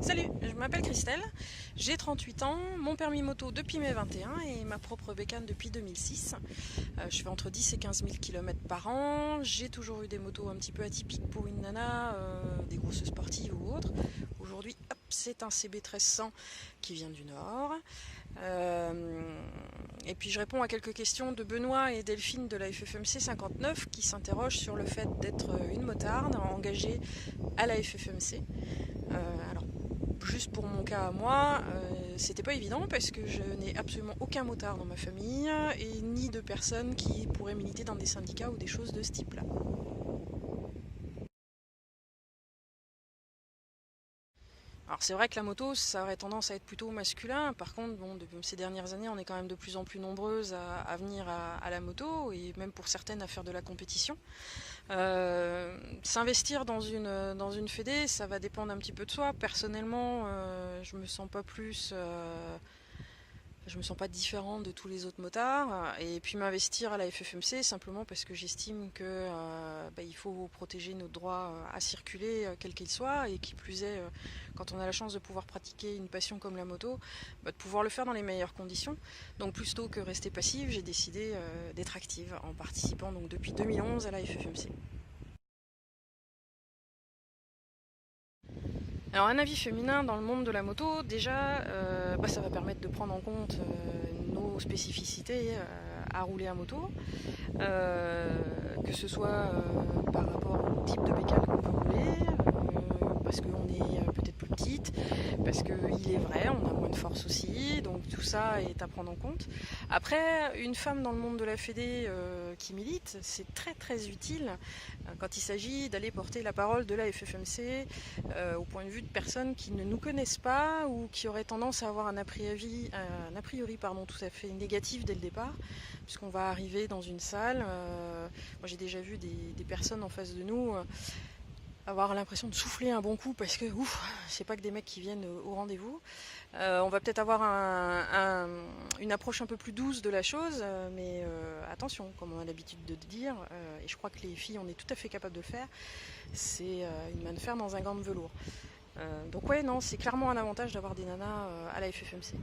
Salut, je m'appelle Christelle, j'ai 38 ans, mon permis moto depuis mai 21 et ma propre bécane depuis 2006. Je fais entre 10 et 15 000 km par an, j'ai toujours eu des motos un petit peu atypiques pour une nana, des grosses sportives ou autres. Aujourd'hui, hop, c'est un CB 1300 qui vient du Nord. Et puis je réponds à quelques questions de Benoît et Delphine de la FFMC 59 qui s'interrogent sur le fait d'être une motarde engagée à la FFMC. Alors, juste pour mon cas à moi, c'était pas évident parce que je n'ai absolument aucun motard dans ma famille et ni de personnes qui pourraient militer dans des syndicats ou des choses de ce type-là. Alors c'est vrai que la moto, ça aurait tendance à être plutôt masculin. Par contre, bon, depuis ces dernières années, on est quand même de plus en plus nombreuses à venir à la moto et même pour certaines à faire de la compétition. S'investir dans une fédé, ça va dépendre un petit peu de soi. Personnellement, je me sens pas différente de tous les autres motards. Et puis m'investir à la FFMC simplement parce que j'estime que il faut protéger nos droits à circuler, quel qu'il soit, et qui plus est, quand on a la chance de pouvoir pratiquer une passion comme la moto, de pouvoir le faire dans les meilleures conditions. Donc plutôt que rester passive, j'ai décidé d'être active en participant donc depuis 2011 à la FFMC. Alors un avis féminin dans le monde de la moto, déjà, ça va permettre de prendre en compte nos spécificités à rouler à moto, que ce soit par rapport au type de bécane qu'on peut rouler, parce qu'on est peut-être plus petite, parce qu'il est vrai, on a moins de force aussi, donc tout ça est à prendre en compte. Après, une femme dans le monde de la Fédé qui milite, c'est très très utile quand il s'agit d'aller porter la parole de la FFMC au point de vue de personnes qui ne nous connaissent pas ou qui auraient tendance à avoir un a priori, tout à fait négatif dès le départ, puisqu'on va arriver dans une salle. Moi j'ai déjà vu des personnes en face de nous avoir l'impression de souffler un bon coup parce que ouf, c'est pas que des mecs qui viennent au rendez-vous. On va peut-être avoir une approche un peu plus douce de la chose, mais attention, comme on a l'habitude de dire, et je crois que les filles on est tout à fait capable de le faire, c'est une main de fer dans un gant de velours. Donc ouais, non, c'est clairement un avantage d'avoir des nanas à la FFMC.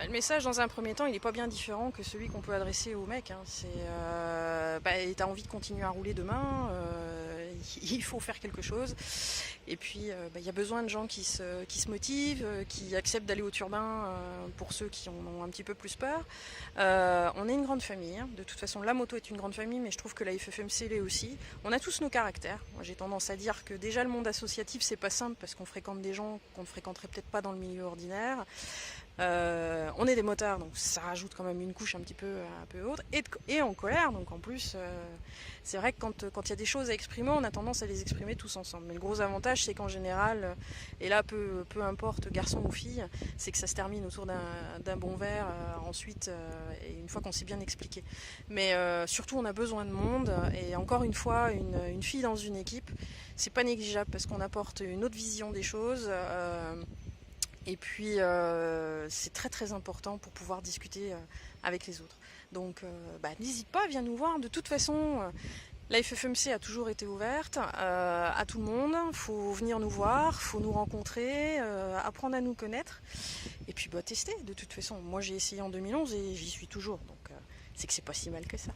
Le message, dans un premier temps, il n'est pas bien différent que celui qu'on peut adresser aux mecs. C'est, t'as envie de continuer à rouler demain, il faut faire quelque chose. Et puis, il y a besoin de gens qui se motivent, qui acceptent d'aller au turbin pour ceux qui en ont un petit peu plus peur. On est une grande famille. Hein. De toute façon, la moto est une grande famille, mais je trouve que la FFMC l'est aussi. On a tous nos caractères. Moi, j'ai tendance à dire que déjà le monde associatif, c'est pas simple parce qu'on fréquente des gens qu'on ne fréquenterait peut-être pas dans le milieu ordinaire. On est des motards, donc ça rajoute quand même une couche un peu haute, et en colère, donc en plus, c'est vrai que quand il y a des choses à exprimer, on a tendance à les exprimer tous ensemble. Mais le gros avantage, c'est qu'en général, et là, peu importe garçon ou fille, c'est que ça se termine autour d'un bon verre, ensuite, et une fois qu'on s'est bien expliqué. Mais surtout, on a besoin de monde, et encore une fois, une fille dans une équipe, c'est pas négligeable parce qu'on apporte une autre vision des choses. Et puis c'est très très important pour pouvoir discuter avec les autres. Donc n'hésite pas, viens nous voir. De toute façon, la FFMC a toujours été ouverte à tout le monde. Il faut venir nous voir, il faut nous rencontrer, apprendre à nous connaître. Et puis tester de toute façon. Moi j'ai essayé en 2011 et j'y suis toujours. Donc c'est que c'est pas si mal que ça.